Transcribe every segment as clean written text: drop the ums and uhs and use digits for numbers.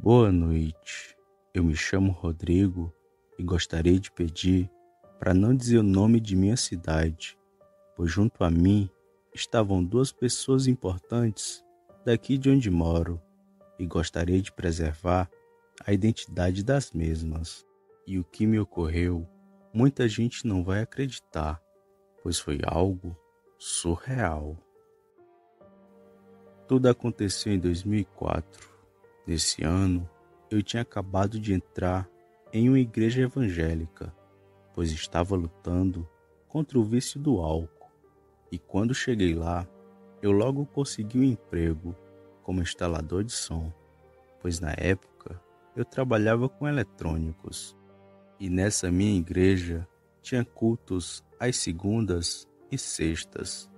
Boa noite, eu me chamo Rodrigo e gostaria de pedir para não dizer o nome de minha cidade, pois junto a mim estavam duas pessoas importantes daqui de onde moro e gostaria de preservar a identidade das mesmas. E o que me ocorreu, muita gente não vai acreditar, pois foi algo surreal. Tudo aconteceu em 2004. Nesse ano, eu tinha acabado de entrar em uma igreja evangélica, pois estava lutando contra o vício do álcool. E quando cheguei lá, eu logo consegui um emprego como instalador de som, pois na época eu trabalhava com eletrônicos. E nessa minha igreja tinha cultos às segundas e sextas.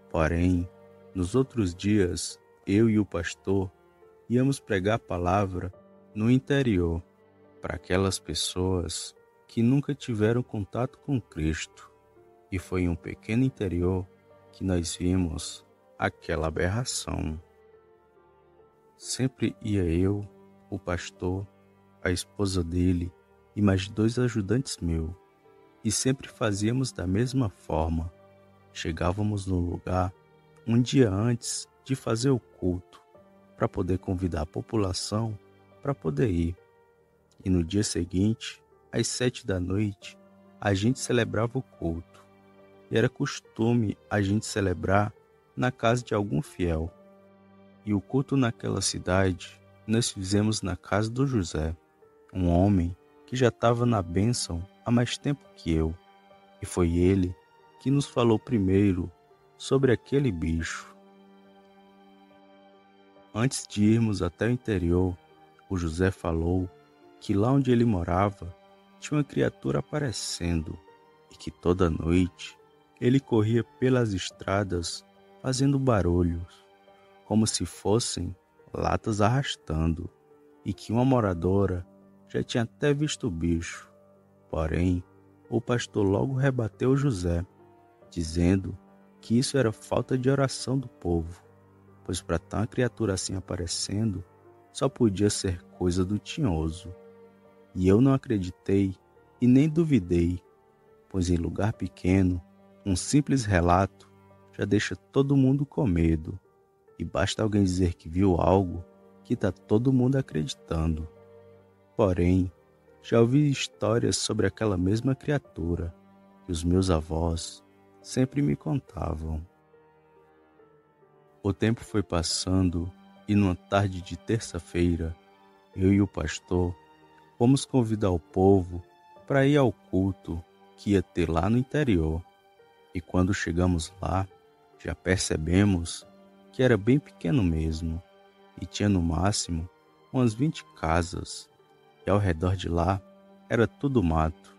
Porém, nos outros dias, eu e o pastor íamos pregar a palavra no interior para aquelas pessoas que nunca tiveram contato com Cristo. E foi em um pequeno interior que nós vimos aquela aberração. Sempre ia eu, o pastor, a esposa dele e mais 2 ajudantes meus, e sempre fazíamos da mesma forma. Chegávamos no lugar um dia antes de fazer o culto, para poder convidar a população para poder ir. E no dia seguinte, às 7 da noite, a gente celebrava o culto. E era costume a gente celebrar na casa de algum fiel. E o culto naquela cidade nós fizemos na casa do José, um homem que já estava na bênção há mais tempo que eu. E foi ele que nos falou primeiro sobre aquele bicho. Antes de irmos até o interior, o José falou que lá onde ele morava tinha uma criatura aparecendo e que toda noite ele corria pelas estradas fazendo barulhos, como se fossem latas arrastando, e que uma moradora já tinha até visto o bicho. Porém, o pastor logo rebateu José, dizendo que isso era falta de oração do povo, pois para tal criatura assim aparecendo, só podia ser coisa do tinhoso. E eu não acreditei e nem duvidei, pois em lugar pequeno, um simples relato já deixa todo mundo com medo, e basta alguém dizer que viu algo que está todo mundo acreditando. Porém, já ouvi histórias sobre aquela mesma criatura que os meus avós sempre me contavam. O tempo foi passando e numa tarde de terça-feira, eu e o pastor fomos convidar o povo para ir ao culto que ia ter lá no interior. E quando chegamos lá, já percebemos que era bem pequeno mesmo e tinha no máximo umas 20 casas. E ao redor de lá era tudo mato.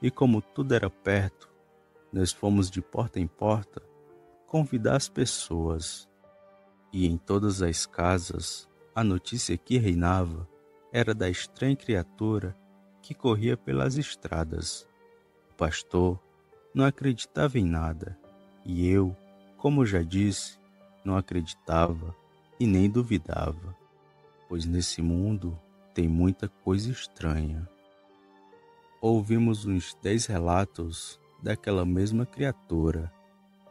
E como tudo era perto, nós fomos de porta em porta convidar as pessoas. E em todas as casas, a notícia que reinava era da estranha criatura que corria pelas estradas. O pastor não acreditava em nada, e eu, como já disse, não acreditava e nem duvidava, pois nesse mundo tem muita coisa estranha. Ouvimos uns 10 relatos daquela mesma criatura,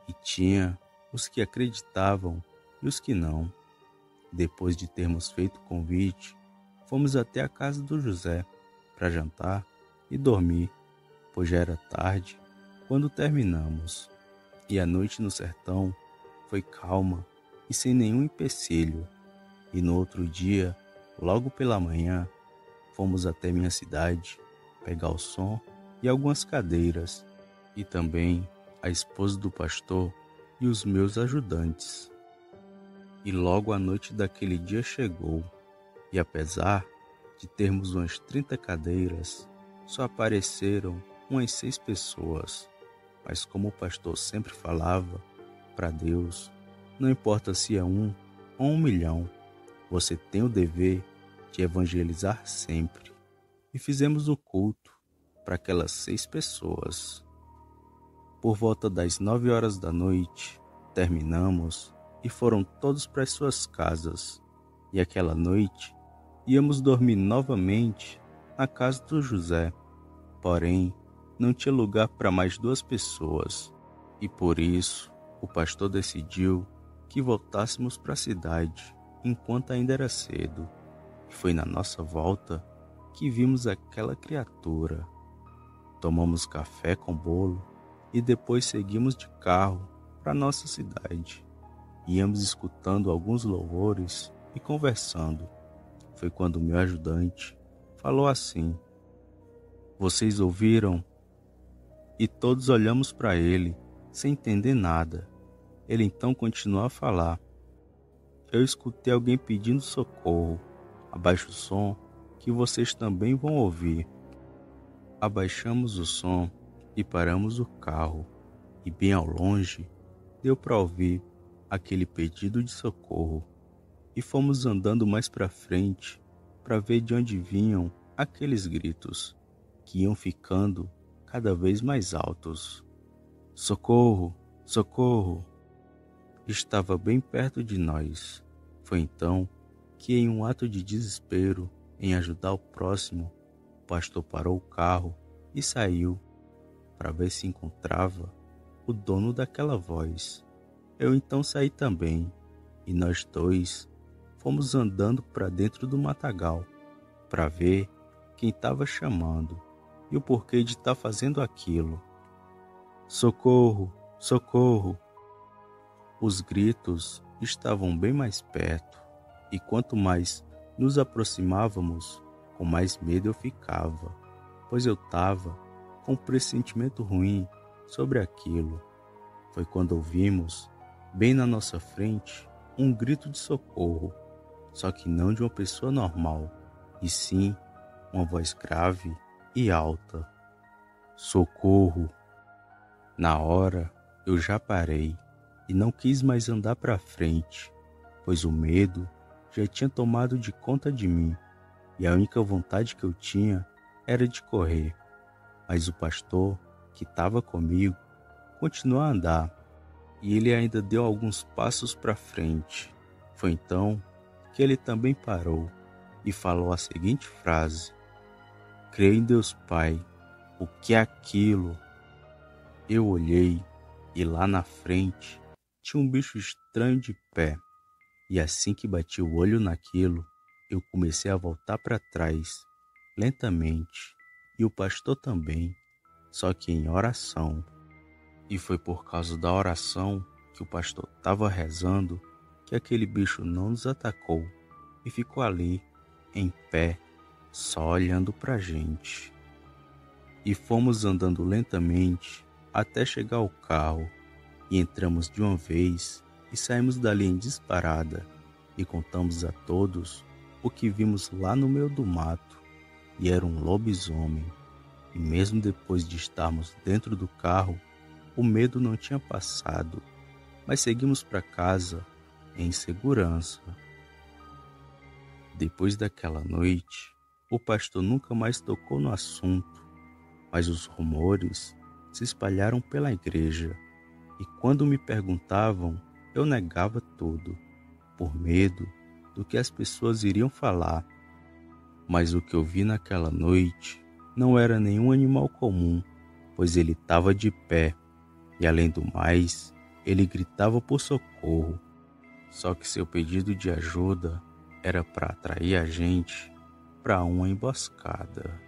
e tinha os que acreditavam e os que não. Depois de termos feito o convite, fomos até a casa do José para jantar e dormir, pois já era tarde quando terminamos. E a noite no sertão foi calma e sem nenhum empecilho. E no outro dia, logo pela manhã, fomos até minha cidade pegar o som e algumas cadeiras, e também a esposa do pastor e os meus ajudantes. E logo a noite daquele dia chegou, e apesar de termos umas 30 cadeiras, só apareceram umas 6 pessoas. Mas como o pastor sempre falava, para Deus, não importa se é 1 ou 1 milhão, você tem o dever de evangelizar sempre. E fizemos o culto para aquelas 6 pessoas. Por volta das 9 horas da noite, terminamos e foram todos para as suas casas. E aquela noite Íamos dormir novamente na casa do José, porém não tinha lugar para mais 2 pessoas, e por isso o pastor decidiu que voltássemos para a cidade enquanto ainda era cedo. E foi na nossa volta que vimos aquela criatura. Tomamos café com bolo e depois seguimos de carro para nossa cidade. Íamos escutando alguns louvores e conversando. Foi quando meu ajudante falou assim: "Vocês ouviram?" E todos olhamos para ele, sem entender nada. Ele então continuou a falar: "Eu escutei alguém pedindo socorro. Abaixe o som, que vocês também vão ouvir." Abaixamos o som e paramos o carro, e bem ao longe deu para ouvir aquele pedido de socorro. E fomos andando mais para frente para ver de onde vinham aqueles gritos, que iam ficando cada vez mais altos. "Socorro! Socorro!" Estava bem perto de nós. Foi então que, em um ato de desespero em ajudar o próximo, o pastor parou o carro e saiu para ver se encontrava o dono daquela voz. Eu então saí também, e nós dois fomos andando para dentro do matagal para ver quem estava chamando e o porquê de estar fazendo aquilo. "Socorro! Socorro!" Os gritos estavam bem mais perto, e quanto mais nos aproximávamos, com mais medo eu ficava, pois eu estava com um pressentimento ruim sobre aquilo. Foi quando ouvimos, bem na nossa frente, um grito de socorro, só que não de uma pessoa normal, e sim uma voz grave e alta: "Socorro!" Na hora eu já parei e não quis mais andar para frente, pois o medo já tinha tomado de conta de mim, e a única vontade que eu tinha era de correr. Mas o pastor, que estava comigo, continuou a andar, e ele ainda deu alguns passos para frente. Foi então que ele também parou e falou a seguinte frase: "Creio em Deus Pai, o que é aquilo?" Eu olhei e lá na frente tinha um bicho estranho de pé. E assim que bati o olho naquilo, eu comecei a voltar para trás, lentamente, e o pastor também, só que em oração. E foi por causa da oração que o pastor estava rezando que aquele bicho não nos atacou e ficou ali, em pé, só olhando para a gente. E fomos andando lentamente até chegar ao carro, e entramos de uma vez e saímos dali em disparada, e contamos a todos o que vimos lá no meio do mato, e era um lobisomem. E mesmo depois de estarmos dentro do carro, o medo não tinha passado, mas seguimos para casa em segurança. Depois daquela noite, o pastor nunca mais tocou no assunto, mas os rumores se espalharam pela igreja, e quando me perguntavam, eu negava tudo, por medo do que as pessoas iriam falar. Mas o que eu vi naquela noite não era nenhum animal comum, pois ele estava de pé, e além do mais, ele gritava por socorro. Só que seu pedido de ajuda era para atrair a gente para uma emboscada.